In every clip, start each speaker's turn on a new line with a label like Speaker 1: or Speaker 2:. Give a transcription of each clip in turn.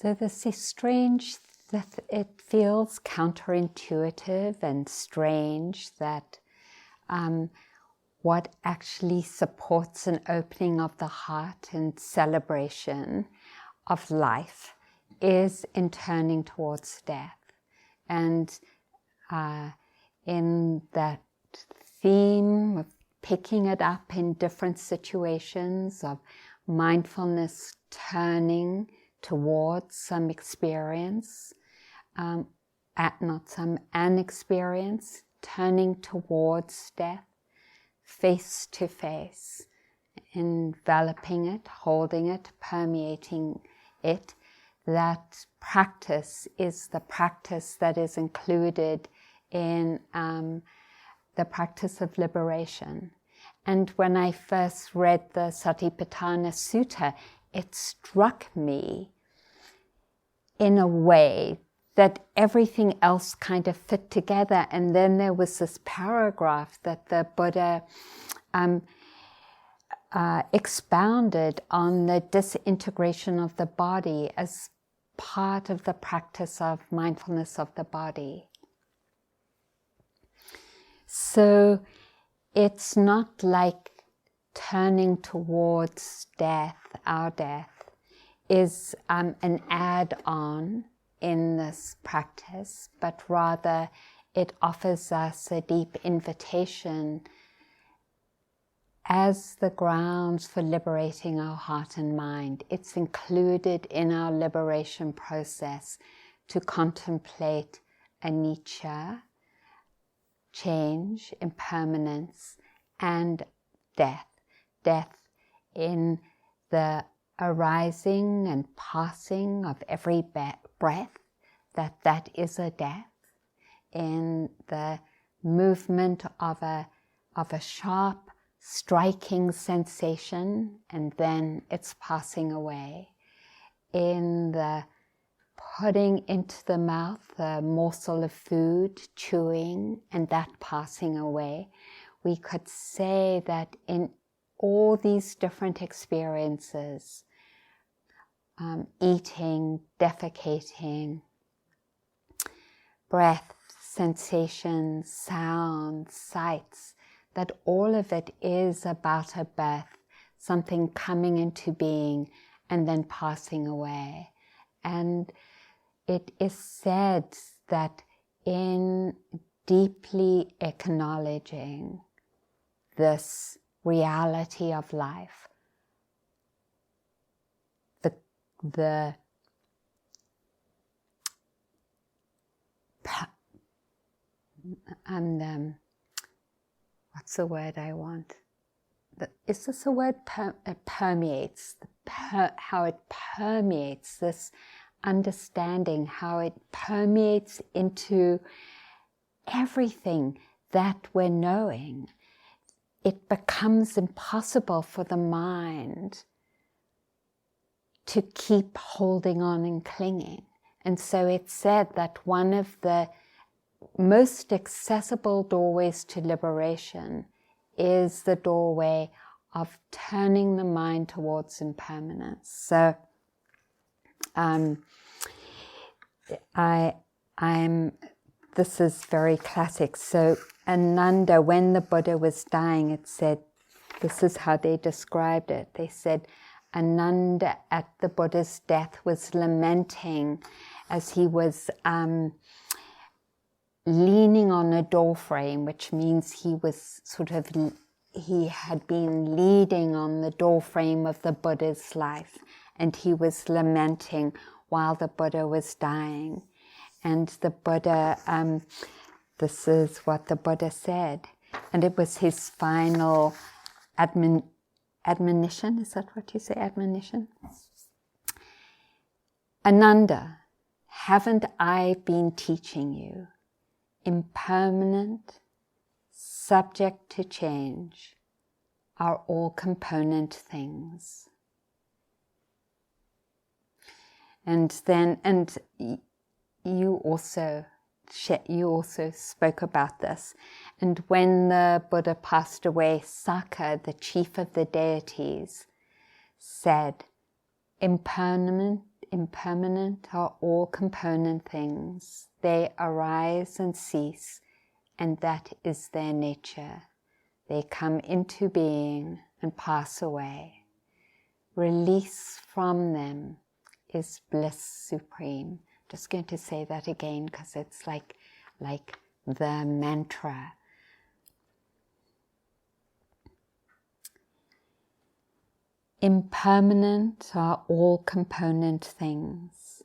Speaker 1: So this is strange that it feels counterintuitive and strange that what actually supports an opening of the heart and celebration of life is in turning towards death. And in that theme of picking it up in different situations of mindfulness turning towards some experience, an experience, turning towards death, face to face, enveloping it, holding it, permeating it. That practice is the practice that is included in the practice of liberation. And when I first read the Satipatthana Sutta, it struck me in a way that everything else kind of fit together. And then there was this paragraph that the Buddha expounded on the disintegration of the body as part of the practice of mindfulness of the body. So it's not like turning towards death, our death, is an add-on in this practice, but rather it offers us a deep invitation as the grounds for liberating our heart and mind. It's included in our liberation process to contemplate anicca, change, impermanence, and death. Death in the arising and passing of every breath, that is a death. In the movement of a sharp, striking sensation, and then it's passing away. In the putting into the mouth a morsel of food, chewing, and that passing away. We could say that in all these different experiences, eating, defecating, breath, sensations, sounds, sights, that all of it is about a birth, something coming into being and then passing away. And it is said that in deeply acknowledging this reality of life, what's the word I want? Is this a word? Permeates. How it permeates this understanding, how it permeates into everything that we're knowing. It becomes impossible for the mind to keep holding on and clinging. And so it's said that one of the most accessible doorways to liberation is the doorway of turning the mind towards impermanence. So this is very classic. So Ananda, when the Buddha was dying, it said, this is how they described it. They said, Ananda at the Buddha's death was lamenting as he was leaning on a door frame, which means he was he had been leading on the door frame of the Buddha's life, and he was lamenting while the Buddha was dying. And the Buddha, this is what the Buddha said, and it was his final admonition. Is that what you say, admonition? Ananda, haven't I been teaching you? Impermanent, subject to change, are all component things. And you also spoke about this. And when the Buddha passed away, Sakka, the chief of the deities, said, impermanence impermanent are all component things. They arise and cease, and that is their nature. They come into being and pass away. Release from them is bliss supreme. Just going to say that again because it's like the mantra. Impermanent are all component things.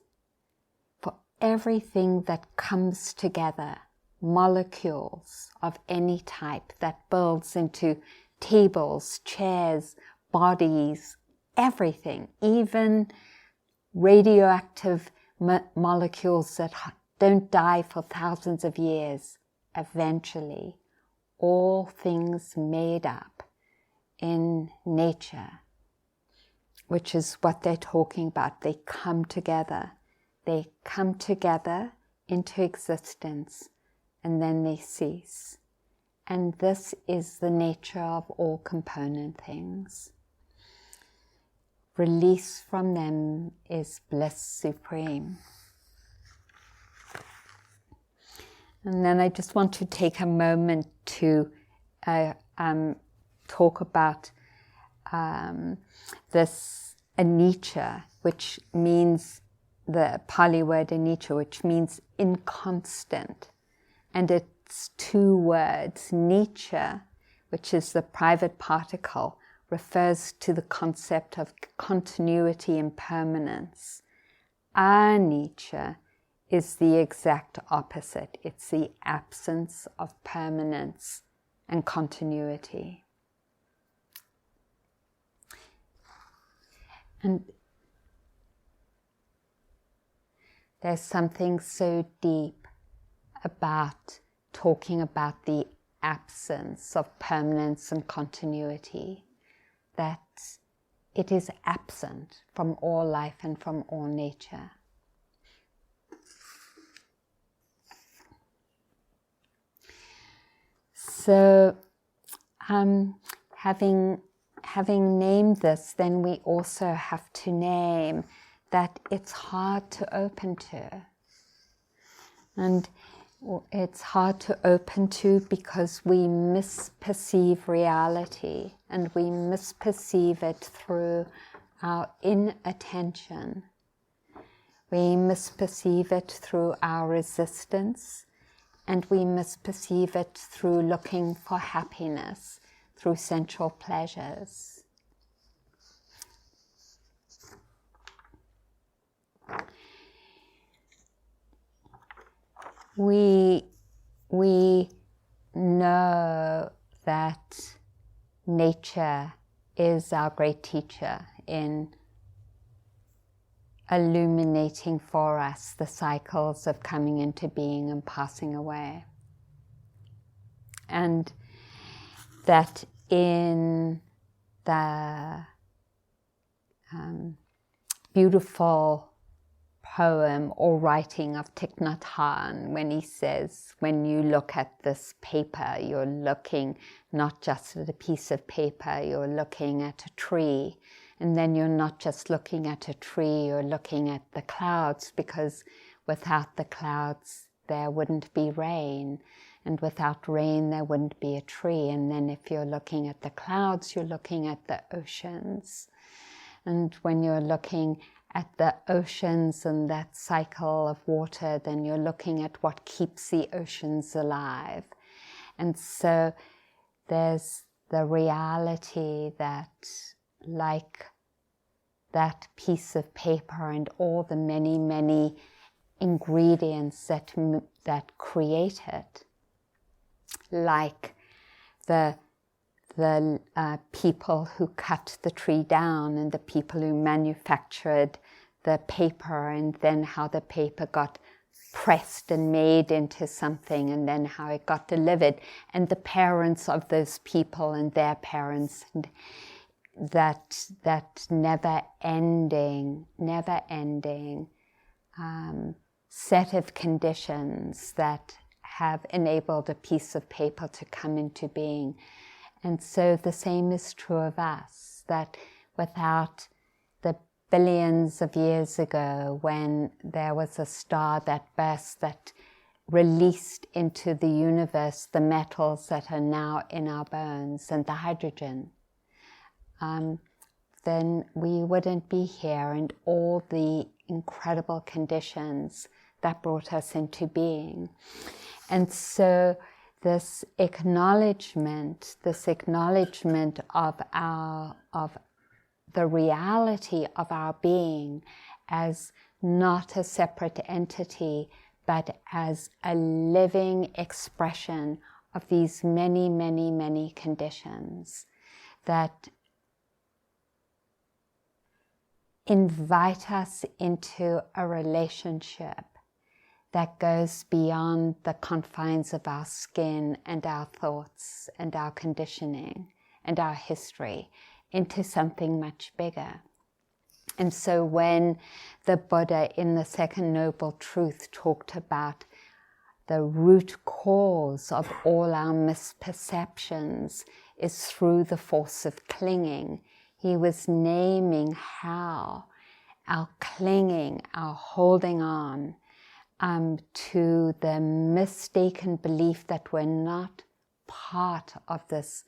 Speaker 1: For everything that comes together, molecules of any type that builds into tables, chairs, bodies, everything, even radioactive molecules that don't die for thousands of years, eventually, all things made up in nature, which is what they're talking about. They come together. They come together into existence, and then they cease. And this is the nature of all component things. Release from them is bliss supreme. And then I just want to take a moment to talk about this anicca, which means the Pali word anicca, which means inconstant. And it's two words. Nicca, which is the private particle, refers to the concept of continuity and permanence. Anicca is the exact opposite. It's the absence of permanence and continuity. And there's something so deep about talking about the absence of permanence and continuity, that it is absent from all life and from all nature. So, having named this, then we also have to name that it's hard to open to. And it's hard to open to because we misperceive reality, and we misperceive it through our inattention. We misperceive it through our resistance, and we misperceive it through looking for happiness, through sensual pleasures. We know that nature is our great teacher in illuminating for us the cycles of coming into being and passing away. And that in the beautiful poem or writing of Thich Nhat Hanh, when he says, when you look at this paper, you're looking not just at a piece of paper, you're looking at a tree. And then you're not just looking at a tree, you're looking at the clouds, because without the clouds there wouldn't be rain, and without rain there wouldn't be a tree. And then if you're looking at the clouds, you're looking at the oceans. And when you're looking at the oceans and that cycle of water, then you're looking at what keeps the oceans alive. And so there's the reality that, like that piece of paper and all the many, many ingredients that create it, like the people who cut the tree down and the people who manufactured the paper, and then how the paper got pressed and made into something, and then how it got delivered, and the parents of those people and their parents, and that never-ending set of conditions that have enabled a piece of paper to come into being. And so the same is true of us, that without the billions of years ago, when there was a star that burst, that released into the universe the metals that are now in our bones and the hydrogen, then we wouldn't be here, and all the incredible conditions that brought us into being. And so this acknowledgement of the reality of our being as not a separate entity, but as a living expression of these many, many, many conditions that invite us into a relationship that goes beyond the confines of our skin and our thoughts and our conditioning and our history, into something much bigger. And so when the Buddha in the Second Noble Truth talked about the root cause of all our misperceptions is through the force of clinging, he was naming how our clinging, our holding on to the mistaken belief that we're not part of this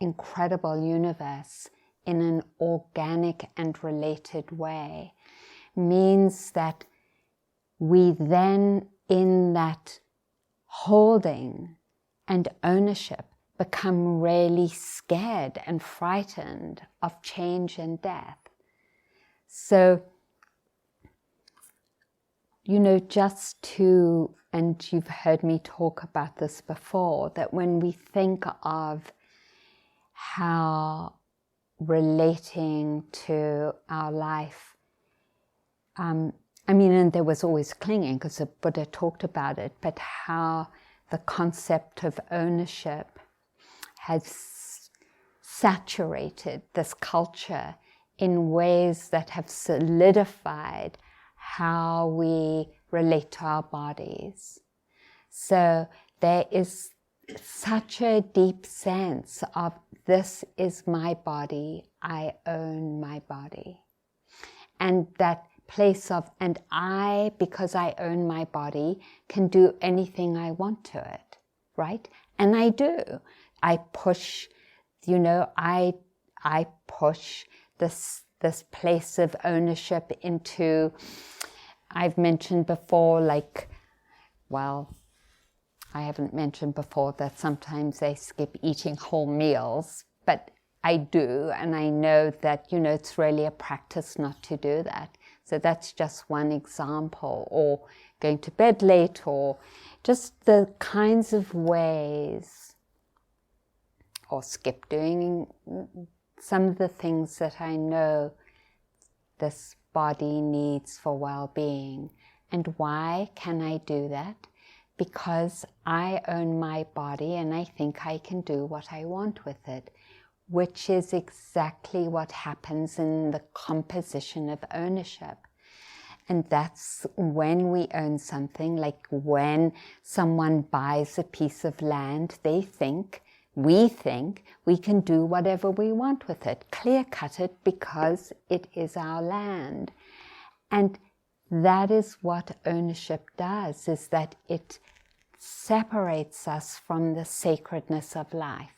Speaker 1: incredible universe in an organic and related way, means that we then, in that holding and ownership, become really scared and frightened of change and death. So, just to, and you've heard me talk about this before, that when we think of how relating to our life, and there was always clinging because the Buddha talked about it, but how the concept of ownership has saturated this culture in ways that have solidified how we relate to our bodies. So there is such a deep sense of, this is my body, I own my body. And that place of, and I, because I own my body, can do anything I want to it, right? And I do. I push, I push this place of ownership into, I've mentioned before, I haven't mentioned before that sometimes they skip eating whole meals, but I do, and I know that, it's really a practice not to do that. So that's just one example, or going to bed late, or just the kinds of ways, or skip doing some of the things that I know this body needs for well-being. And why can I do that? Because I own my body and I think I can do what I want with it, which is exactly what happens in the composition of ownership. And that's when we own something, like when someone buys a piece of land, we think we can do whatever we want with it, clear-cut it, because it is our land. And that is what ownership does, is that it separates us from the sacredness of life.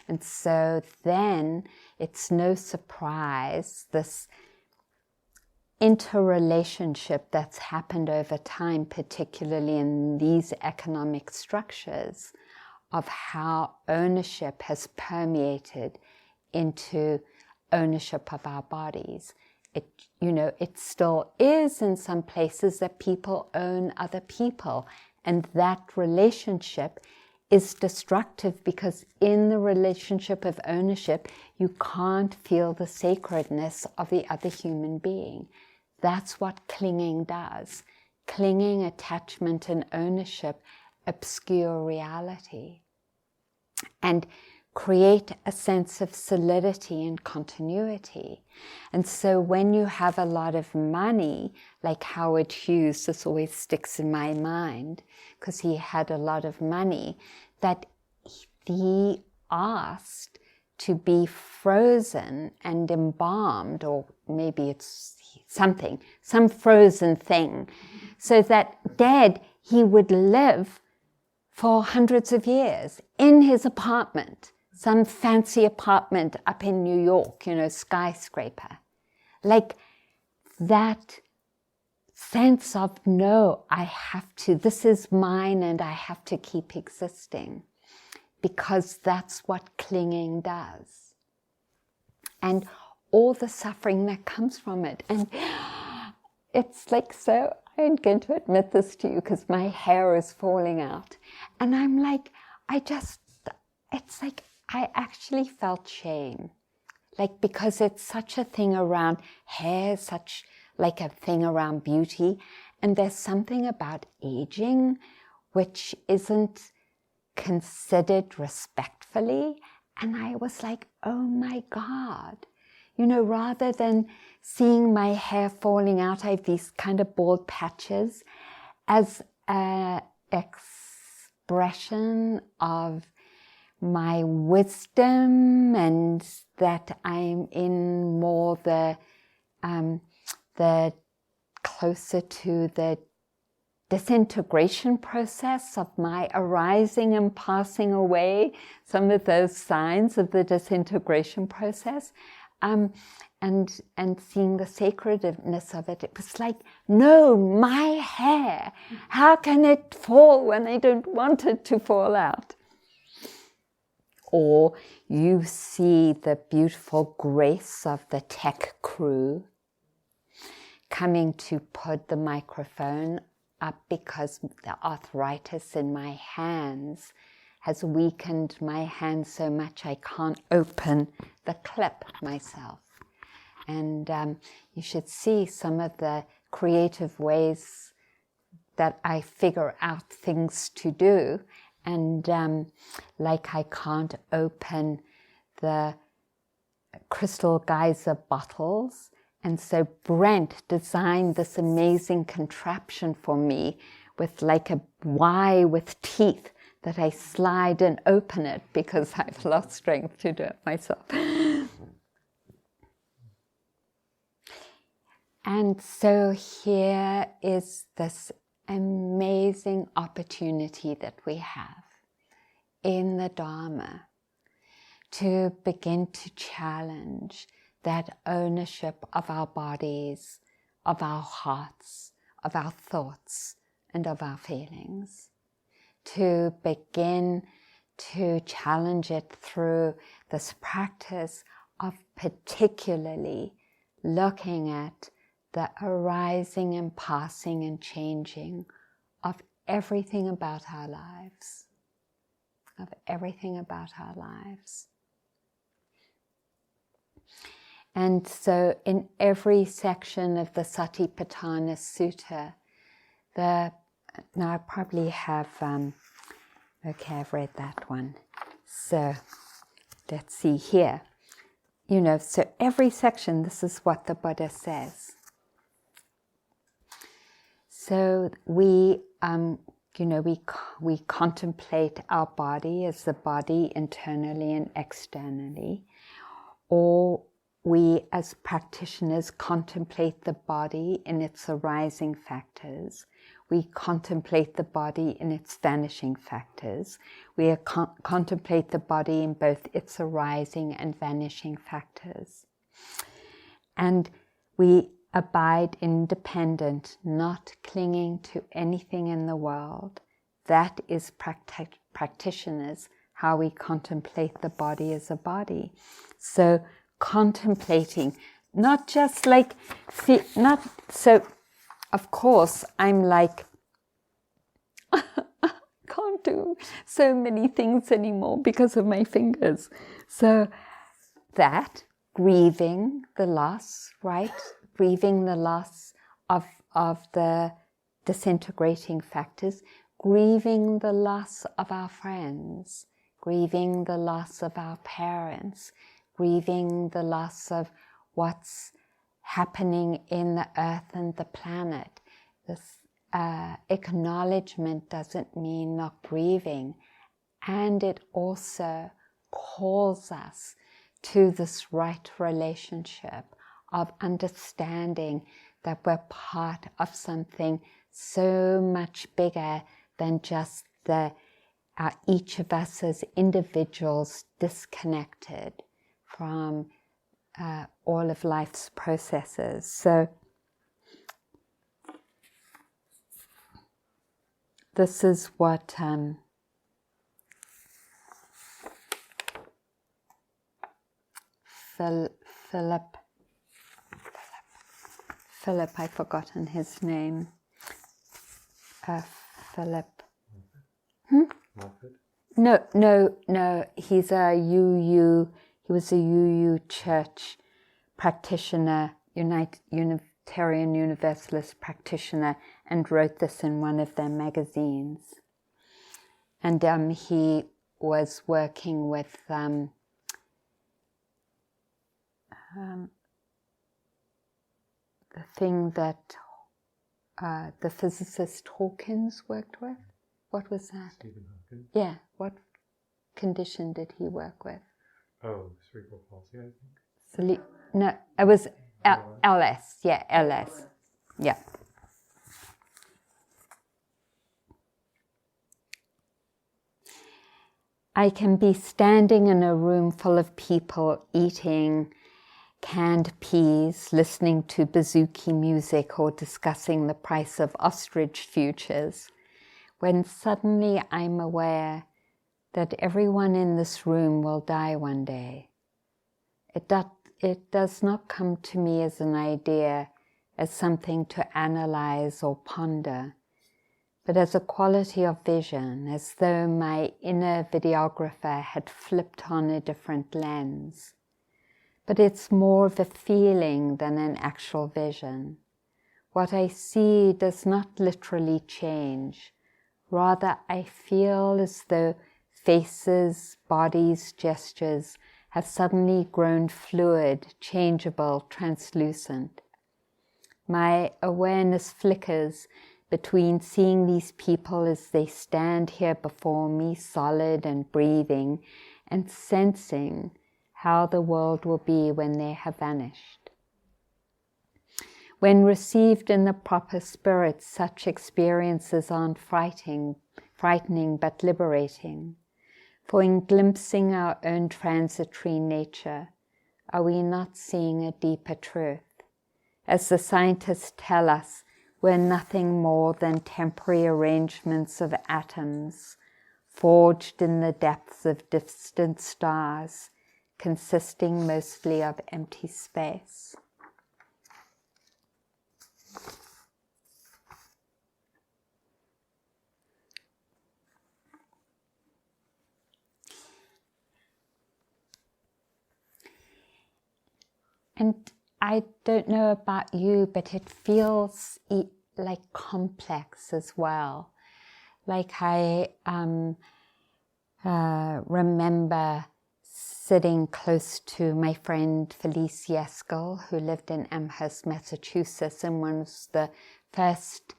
Speaker 1: And so then it's no surprise this interrelationship that's happened over time, particularly in these economic structures, of how ownership has permeated into ownership of our bodies. It still is in some places that people own other people, and that relationship is destructive, because in the relationship of ownership, you can't feel the sacredness of the other human being. That's what clinging does. Clinging, attachment, and ownership obscure reality and create a sense of solidity and continuity. And so when you have a lot of money, like Howard Hughes, this always sticks in my mind, because he had a lot of money, that he asked to be frozen and embalmed, or maybe something, some frozen thing, so that dead he would live for hundreds of years in his apartment, some fancy apartment up in New York, skyscraper. Like that sense of, no, I have to, this is mine and I have to keep existing, because that's what clinging does. And all the suffering that comes from it. And it's like, so I'm going to admit this to you because my hair is falling out. And I'm like, it's like I actually felt shame. Like, because it's such a thing around hair, such like a thing around beauty. And there's something about aging which isn't considered respectfully. And I was like, oh my God. Rather than seeing my hair falling out, I have these kind of bald patches as an expression of my wisdom, and that I'm in more the closer to the disintegration process of my arising and passing away, some of those signs of the disintegration process. And seeing the sacredness of it, it was like, no, my hair, how can it fall when I don't want it to fall out? Or you see the beautiful grace of the tech crew coming to put the microphone up because the arthritis in my hands has weakened my hands so much I can't open the clip myself. And you should see some of the creative ways that I figure out things to do. And like I can't open the crystal geyser bottles. And so Brent designed this amazing contraption for me with like a Y with teeth that I slide and open it because I've lost strength to do it myself. And so here is this amazing opportunity that we have in the Dharma to begin to challenge that ownership of our bodies, of our hearts, of our thoughts, and of our feelings. To begin to challenge it through this practice of particularly looking at the arising and passing and changing of everything about our lives. Of everything about our lives. And so in every section of the Satipatthana Sutta, now I probably have, okay, I've read that one. So let's see here. So every section, this is what the Buddha says. So we contemplate our body as the body internally and externally, or we as practitioners contemplate the body in its arising factors. We contemplate the body in its vanishing factors. We contemplate the body in both its arising and vanishing factors. And we abide independent, not clinging to anything in the world. That is practitioners, how we contemplate the body as a body. So contemplating, not just like, so of course I'm like, I can't do so many things anymore because of my fingers. So that, grieving the loss, right? Grieving the loss of the disintegrating factors, grieving the loss of our friends, grieving the loss of our parents, grieving the loss of what's happening in the earth and the planet. This acknowledgement doesn't mean not grieving, and it also calls us to this right relationship of understanding that we're part of something so much bigger than just each of us as individuals disconnected from all of life's processes. So this is what Philip, I've forgotten his name. Philip. No. He's a UU. He was a UU church practitioner, Unitarian Universalist practitioner, and wrote this in one of their magazines. And he was working with the thing that the physicist Hawkins worked with. What was that?
Speaker 2: Stephen Hawking.
Speaker 1: Yeah. What condition did he work with?
Speaker 2: Oh, cerebral palsy, I think.
Speaker 1: No, it was LS. Yeah, LS. Yeah. I can be standing in a room full of people eating canned peas, listening to bouzouki music, or discussing the price of ostrich futures, when suddenly I'm aware that everyone in this room will die one day. It does not come to me as an idea, as something to analyze or ponder, but as a quality of vision, as though my inner videographer had flipped on a different lens. But it's more of a feeling than an actual vision. What I see does not literally change. Rather, I feel as though faces, bodies, gestures have suddenly grown fluid, changeable, translucent. My awareness flickers between seeing these people as they stand here before me, solid and breathing, and sensing how the world will be when they have vanished. When received in the proper spirit, such experiences aren't frightening but liberating. For in glimpsing our own transitory nature, are we not seeing a deeper truth? As the scientists tell us, we're nothing more than temporary arrangements of atoms, forged in the depths of distant stars, consisting mostly of empty space. And I don't know about you, but it feels like complex as well. Like I remember sitting close to my friend Felice Yeskel, who lived in Amherst, Massachusetts, and was the first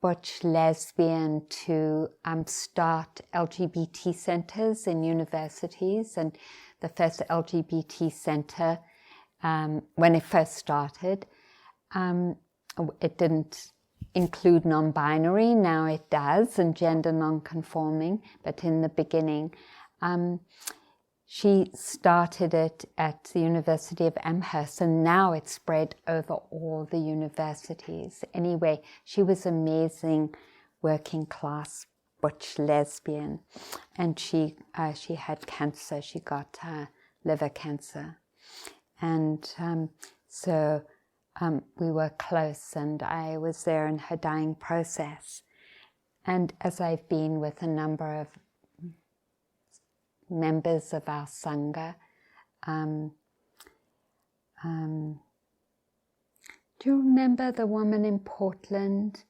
Speaker 1: butch lesbian to start LGBT centers in universities, and the first LGBT center, when it first started, it didn't include non-binary. Now it does, and gender non-conforming, but in the beginning, she started it at the University of Amherst, and now it's spread over all the universities. Anyway, she was amazing, working class butch lesbian, and she had cancer. She got liver cancer, and so we were close, and I was there in her dying process. And as I've been with a number of members of our Sangha, do you remember the woman in Portland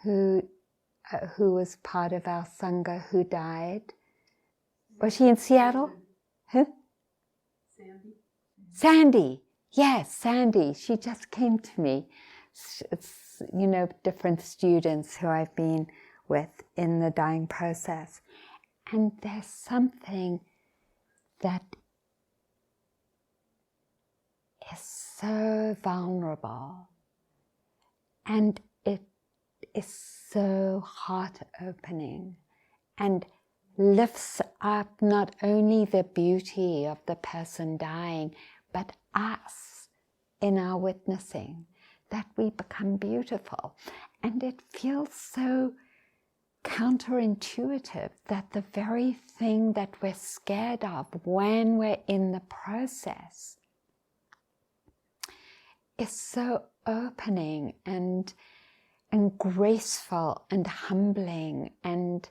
Speaker 1: who was part of our Sangha who died? Was she in Seattle? Who? Sandy. Yes, Sandy. She just came to me. It's, different students who I've been with in the dying process. And there's something that is so vulnerable, and it is so heart-opening and lifts up not only the beauty of the person dying, but us in our witnessing, that we become beautiful. And it feels so counterintuitive that the very thing that we're scared of when we're in the process is so opening and graceful and humbling, and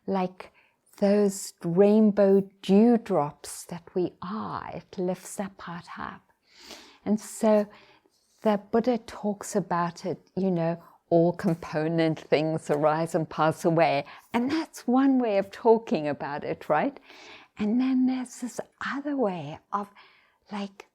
Speaker 1: like those rainbow dewdrops that we are, it lifts that part up. And so the Buddha talks about it, you know, all component things arise and pass away. And that's one way of talking about it, right? And then there's this other way of like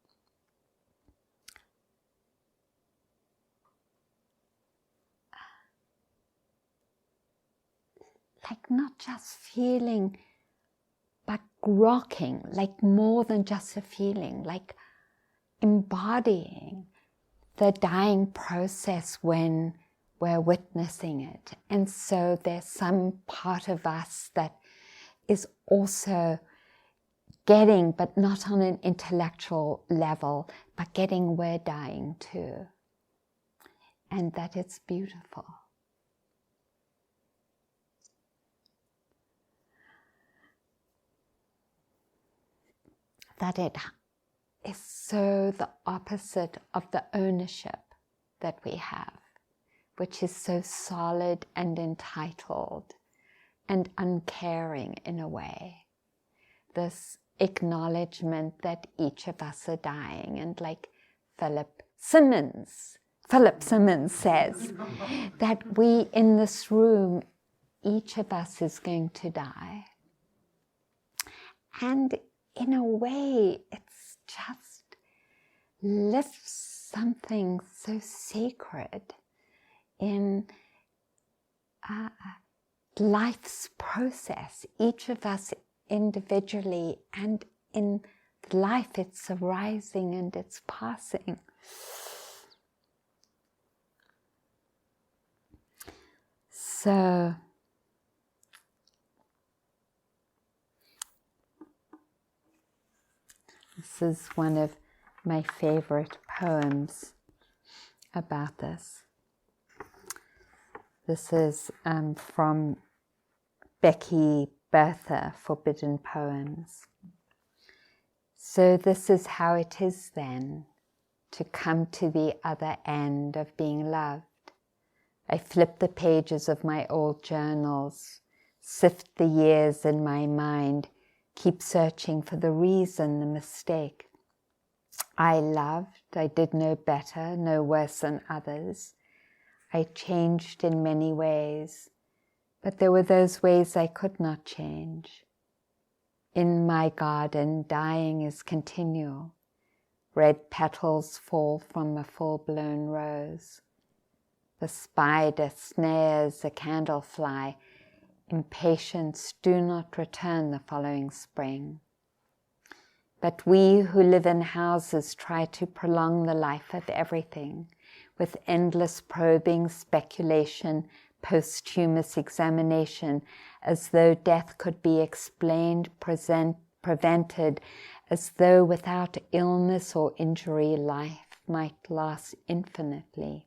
Speaker 1: not just feeling, but rocking, like more than just a feeling, like embodying the dying process when we're witnessing it. And so there's some part of us that is also getting, but not on an intellectual level, but getting we're dying too. And that it's beautiful. That it is so the opposite of the ownership that we have, which is so solid and entitled and uncaring in a way. This acknowledgement that each of us are dying, and like Philip Simmons says, that we in this room, each of us is going to die. And in a way, it's just lifts something so sacred in life's process, each of us individually, and in life it's arising and it's passing. So this is one of my favorite poems about this. This is from Becky Bertha, Forbidden Poems. So this is how it is then, to come to the other end of being loved. I flip the pages of my old journals, sift the years in my mind, keep searching for the reason, the mistake. I loved, I did no better, no worse than others. I changed in many ways, but there were those ways I could not change. In my garden, dying is continual. Red petals fall from a full-blown rose. The spider snares a candlefly. Impatience, do not return the following spring. But we who live in houses try to prolong the life of everything with endless probing, speculation, posthumous examination, as though death could be explained, prevented, as though without illness or injury life might last infinitely.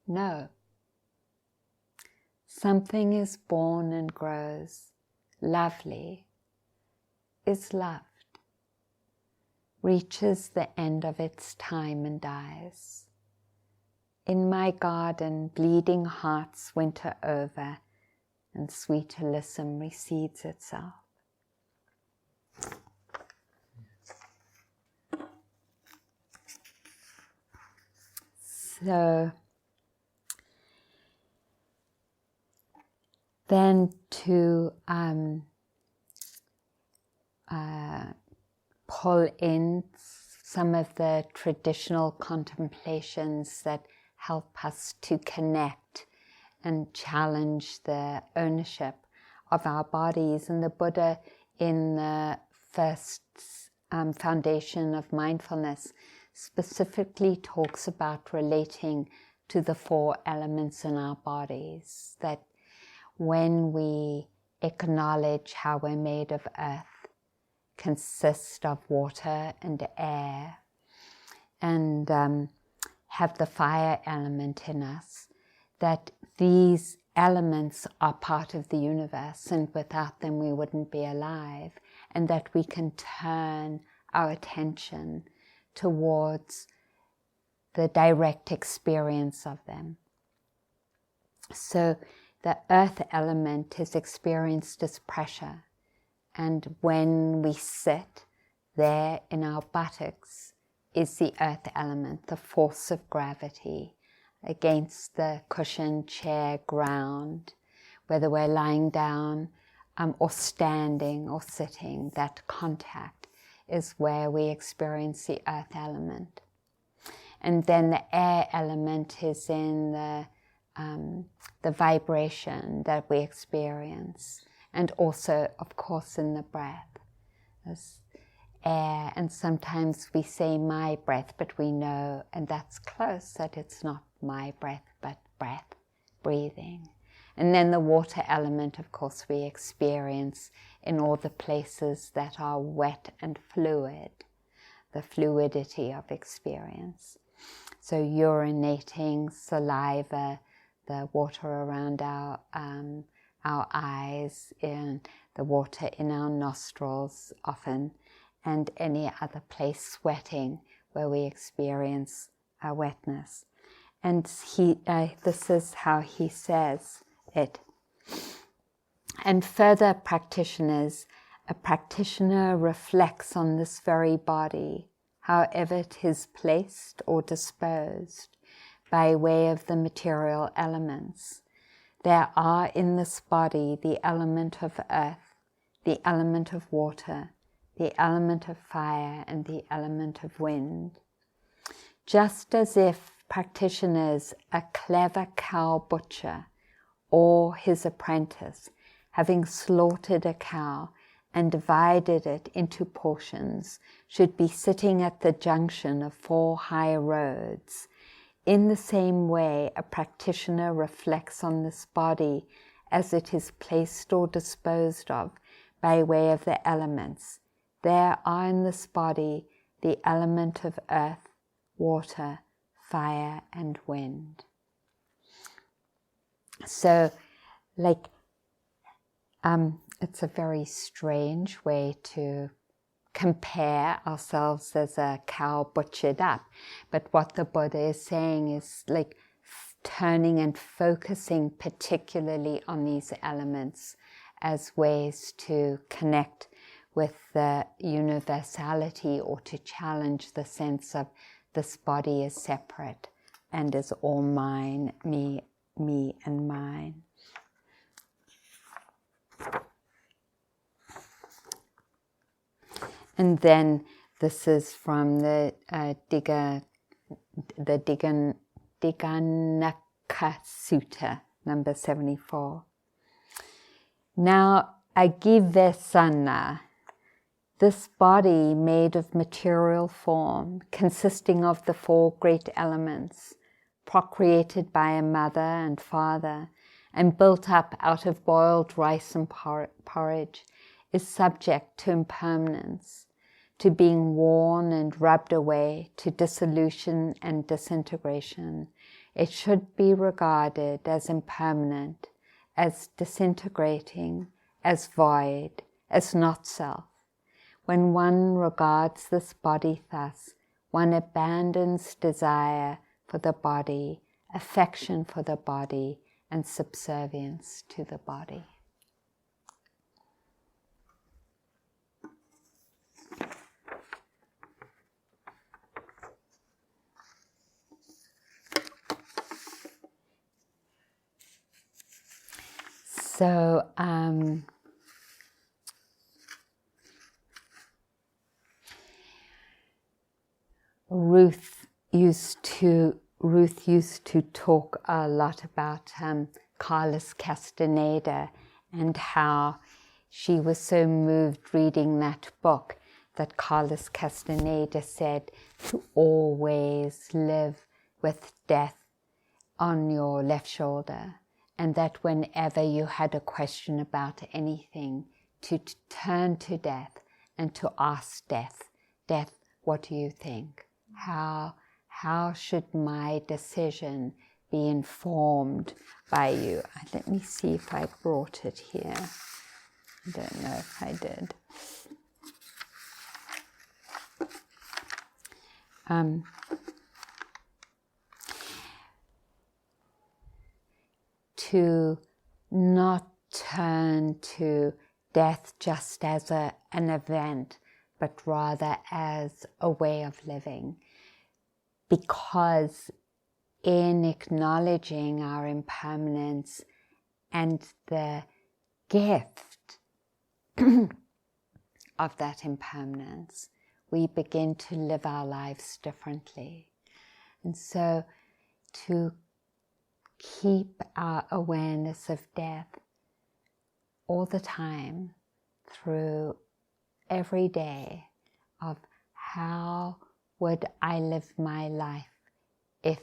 Speaker 1: No. Something is born and grows, lovely, is loved, reaches the end of its time and dies. In my garden, bleeding hearts winter over, and sweet alyssum recedes itself. So then to pull in some of the traditional contemplations that help us to connect and challenge the ownership of our bodies. And the Buddha, in the first foundation of mindfulness, specifically talks about relating to the 4 elements in our bodies, that when we acknowledge how we're made of earth, consist of water and air, and have the fire element in us, that these elements are part of the universe, and without them we wouldn't be alive, and that we can turn our attention towards the direct experience of them. So the earth element is experienced as pressure, and when we sit there in our buttocks is the earth element, the force of gravity against the cushion, chair, ground, whether we're lying down or standing or sitting. That contact is where we experience the earth element. And then the air element is in the vibration that we experience, and also, of course, in the breath. There's air, and sometimes we say my breath, but we know, and that's close, that it's not my breath, but breath, breathing. And then the water element, of course, we experience in all the places that are wet and fluid, the fluidity of experience. So urinating, saliva, the water around our eyes, in the water in our nostrils often, and any other place, sweating, where we experience our wetness. And this is how he says it. And further practitioners, a practitioner reflects on this very body, however it is placed or disposed, by way of the material elements. There are in this body the element of earth, the element of water, the element of fire, and the element of wind. Just as if practitioners, a clever cow butcher or his apprentice, having slaughtered a cow and divided it into portions, should be sitting at the junction of 4 high roads. In the same way, a practitioner reflects on this body as it is placed or disposed of by way of the elements. There are in this body the element of earth, water, fire, and wind. So, it's a very strange way to compare ourselves as a cow butchered up. But what the Buddha is saying is like turning and focusing particularly on these elements as ways to connect with the universality, or to challenge the sense of this body is separate and is all mine, me, and mine. And then this is from the Dighanakha Sutta, number 74. Now, Agivesana, this body made of material form, consisting of the 4 great elements, procreated by a mother and father, and built up out of boiled rice and porridge, is subject to impermanence, to being worn and rubbed away, to dissolution and disintegration. It should be regarded as impermanent, as disintegrating, as void, as not self. When one regards this body thus, one abandons desire for the body, affection for the body, and subservience to the body. So, Ruth used to talk a lot about Challis Castaneda, and how she was so moved reading that book that Challis said, to always live with death on your left shoulder, and that whenever you had a question about anything, to turn to death and to ask death, death, what do you think? How should my decision be informed by you? Let me see if I brought it here. I don't know if I did. To not turn to death just as an event, but rather as a way of living. Because in acknowledging our impermanence and the gift of that impermanence, we begin to live our lives differently. And so to keep our awareness of death all the time through every day of how would I live my life if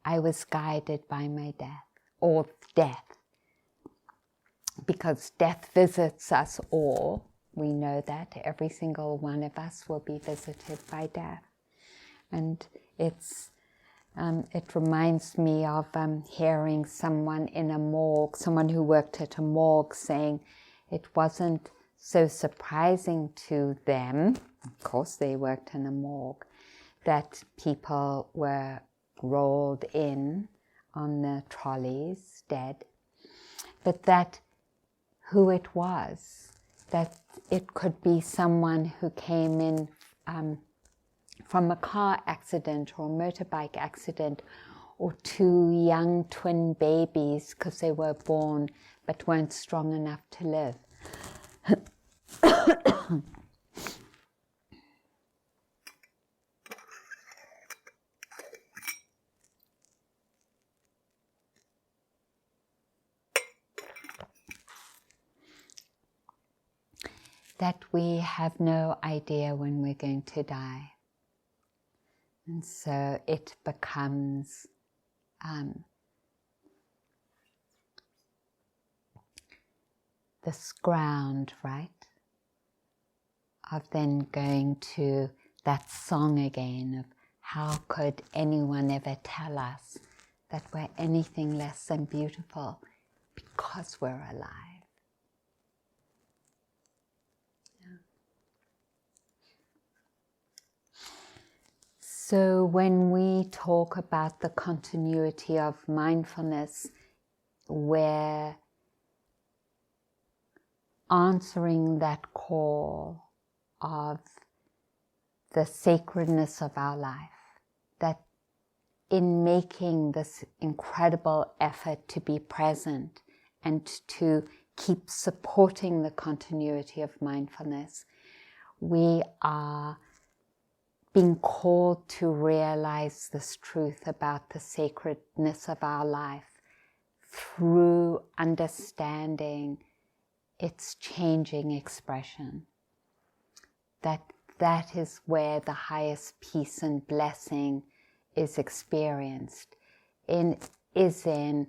Speaker 1: I was guided by my death or death. Because death visits us all. We know that every single one of us will be visited by death. And it reminds me of hearing someone in a morgue, someone who worked at a morgue, saying it wasn't so surprising to them, of course they worked in a morgue, that people were rolled in on the trolleys dead, but that who it was, that it could be someone who came in from a car accident or a motorbike accident, or two young twin babies because they were born but weren't strong enough to live. That we have no idea when we're going to die. And so it becomes this ground, right, of then going to that song again of how could anyone ever tell us that we're anything less than beautiful because we're alive. So when we talk about the continuity of mindfulness, we're answering that call of the sacredness of our life, that in making this incredible effort to be present and to keep supporting the continuity of mindfulness, we are being called to realize this truth about the sacredness of our life through understanding its changing expression. That is where the highest peace and blessing is experienced. Is in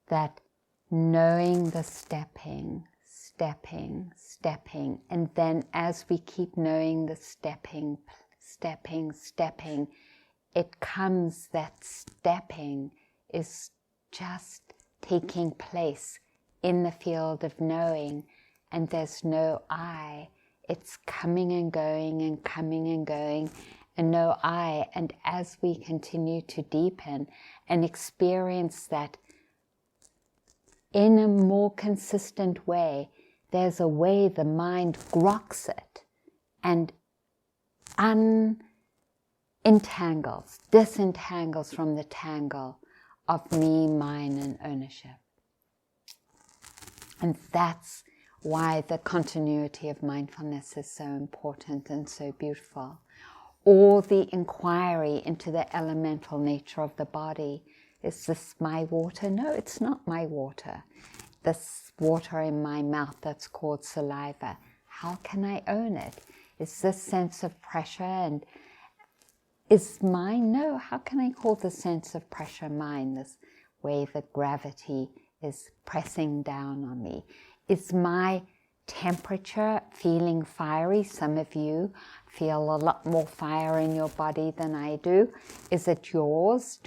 Speaker 1: that knowing the stepping, and then as we keep knowing the stepping, it comes that stepping is just taking place in the field of knowing, and there's no I. It's coming and going and coming and going, and no I. And as we continue to deepen and experience that in a more consistent way, there's a way the mind groks it and disentangles from the tangle of me, mine, and ownership. And that's why the continuity of mindfulness is so important and so beautiful. Or the inquiry into the elemental nature of the body. Is this my water? No, it's not my water. this water in my mouth that's called saliva. How can I own it? Is this sense of pressure and is mine? No, how can I call the sense of pressure mine? This way that gravity is pressing down on me. Is my temperature feeling fiery? Some of you feel a lot more fire in your body than I do. Is it yours?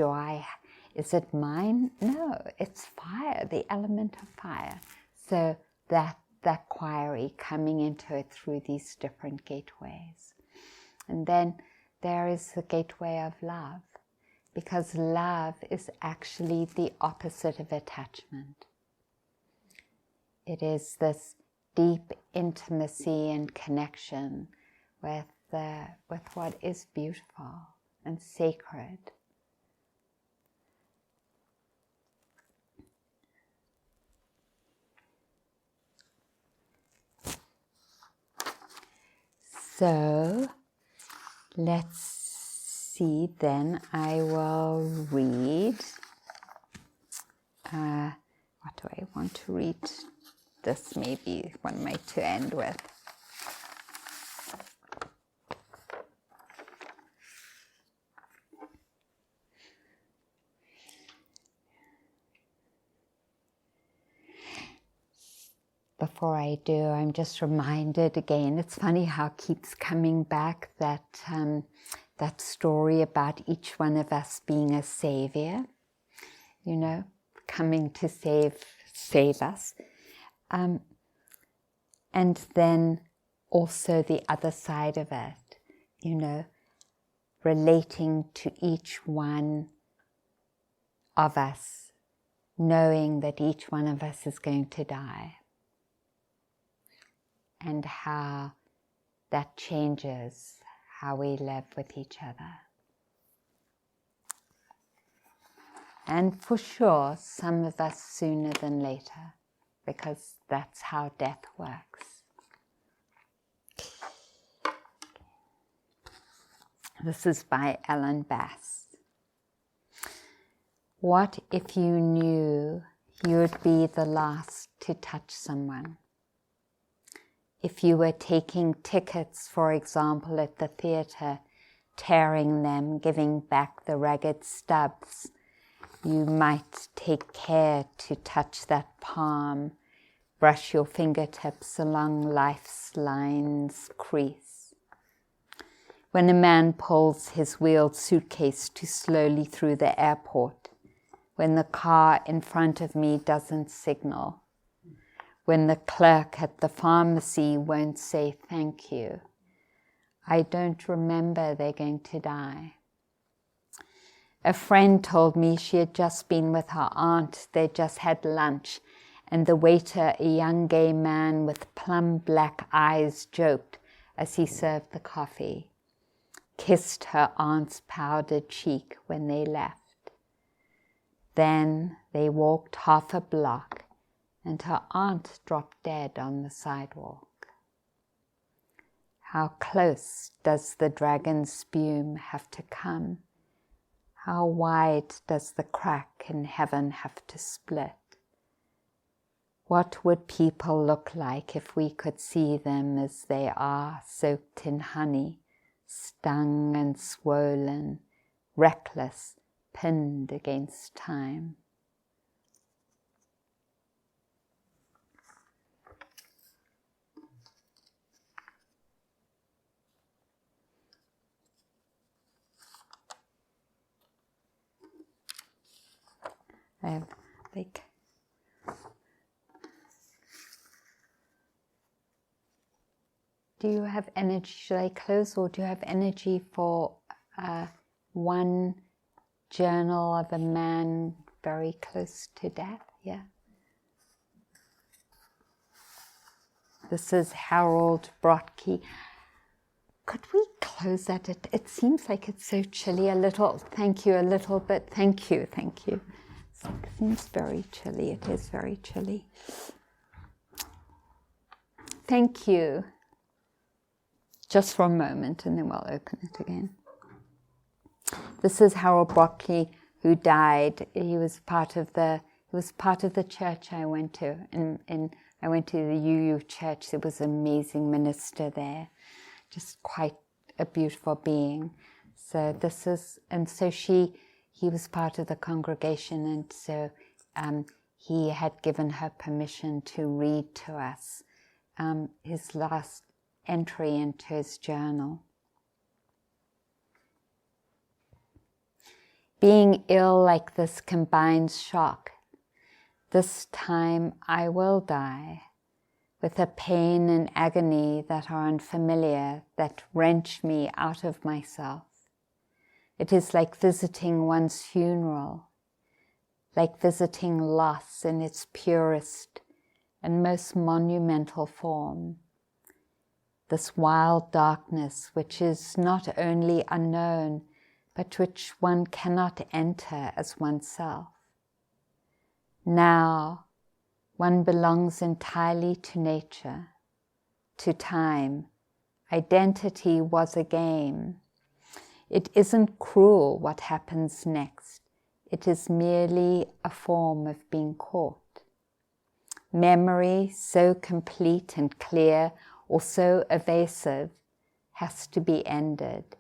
Speaker 1: Is it mine? No, it's fire, the element of fire. So that query coming into it through these different gateways. And then there is the gateway of love, because love is actually the opposite of attachment. It is this deep intimacy and connection with what is beautiful and sacred. So let's see, then I will read, what do I want to read? This may be one way to end with. Before I do, I'm just reminded again, it's funny how it keeps coming back, that that story about each one of us being a savior, you know, coming to save us. And then also the other side of it, you know, relating to each one of us, knowing that each one of us is going to die. And how that changes how we live with each other. And for sure, some of us sooner than later, because that's how death works. This is by Ellen Bass. What if you knew you would be the last to touch someone? If you were taking tickets, for example, at the theatre, tearing them, giving back the ragged stubs, you might take care to touch that palm, brush your fingertips along life's line's crease. When a man pulls his wheeled suitcase too slowly through the airport, when the car in front of me doesn't signal, when the clerk at the pharmacy won't say thank you, I don't remember they're going to die. A friend told me she had just been with her aunt. They just had lunch, and the waiter, a young gay man with plum black eyes, joked as he served the coffee, kissed her aunt's powdered cheek when they left. Then they walked half a block, and her aunt dropped dead on the sidewalk. How close does the dragon's spume have to come? How wide does the crack in heaven have to split? What would people look like if we could see them as they are, soaked in honey, stung and swollen, reckless, pinned against time? Do you have energy? Should I close, or do you have energy for one journal of a man very close to death? Yeah. This is Harold Brotke. Could we close that? It seems like it's so chilly. A little, thank you, a little bit. Thank you. It seems very chilly. It is very chilly. Thank you. Just for a moment, and then we'll open it again. This is Harold Brotke, who died. He was part of the It was part of the church I went to. I went to the UU church. There was an amazing minister there, just quite a beautiful being. So he was part of the congregation, and so he had given her permission to read to us his last entry into his journal. Being ill like this combines shock. This time I will die, with a pain and agony that are unfamiliar, that wrench me out of myself. It is like visiting one's funeral, like visiting loss in its purest and most monumental form. This wild darkness which is not only unknown, but which one cannot enter as oneself. Now, one belongs entirely to nature, to time. Identity was a game. It isn't cruel what happens next. It is merely a form of being caught. Memory, so complete and clear, or so evasive, has to be ended,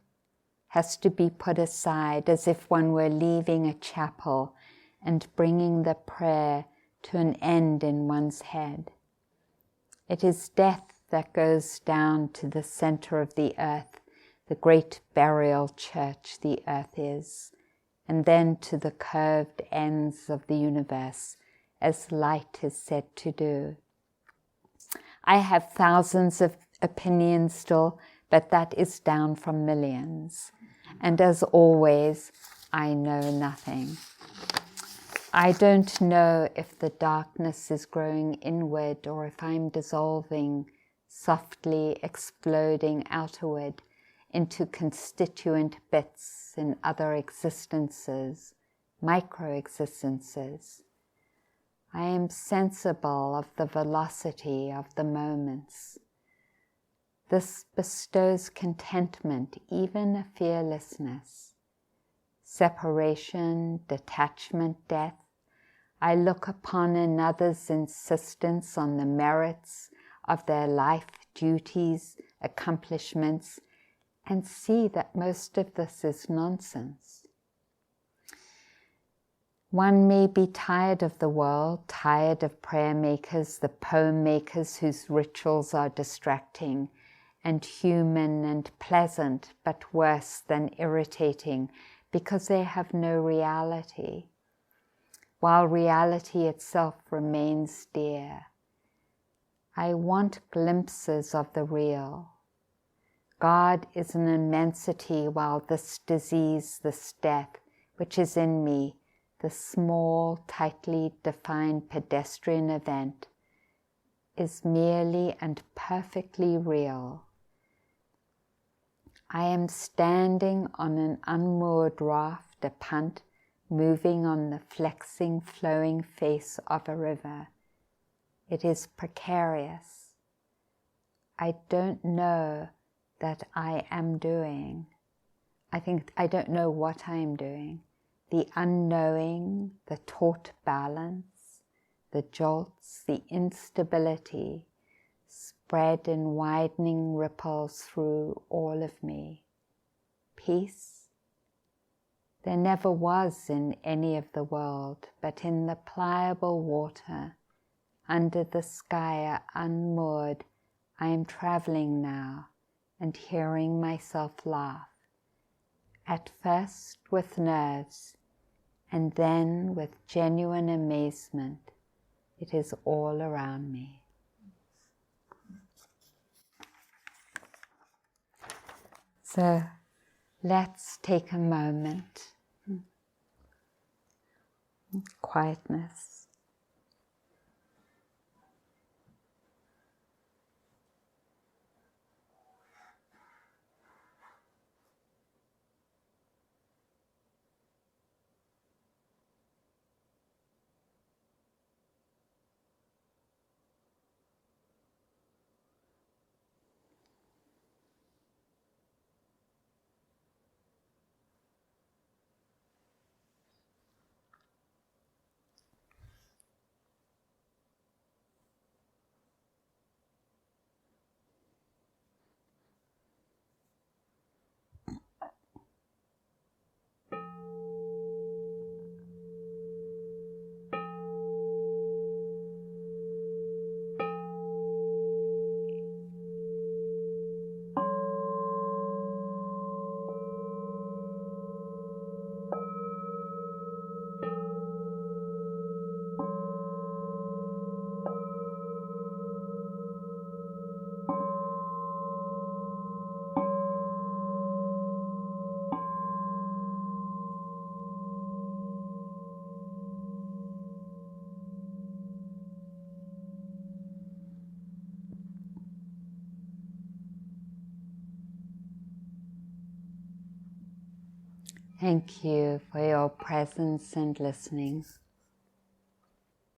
Speaker 1: has to be put aside as if one were leaving a chapel and bringing the prayer to an end in one's head. It is death that goes down to the center of the earth, the great burial church the earth is, and then to the curved ends of the universe, as light is said to do. I have thousands of opinions still, but that is down from millions. And as always, I know nothing. I don't know if the darkness is growing inward or if I'm dissolving, softly exploding outward into constituent bits in other existences, micro-existences. I am sensible of the velocity of the moments. This bestows contentment, even a fearlessness. Separation, detachment, death. I look upon another's insistence on the merits of their life, duties, accomplishments, and see that most of this is nonsense. One may be tired of the world, tired of prayer makers, the poem makers whose rituals are distracting and human and pleasant, but worse than irritating, because they have no reality, while reality itself remains dear. I want glimpses of the real. God is an immensity, while this disease, this death, which is in me, the small, tightly defined pedestrian event, is merely and perfectly real. I am standing on an unmoored raft, a punt, moving on the flexing, flowing face of a river. It is precarious. I don't know that I am doing. I don't know what I am doing. The unknowing, the taut balance, the jolts, the instability, spread in widening ripples through all of me. Peace? There never was in any of the world, but in the pliable water, under the sky unmoored, I am traveling now and hearing myself laugh, at first with nerves, and then with genuine amazement. It is all around me. So let's take a moment. Quietness. Thank you for your presence and listening.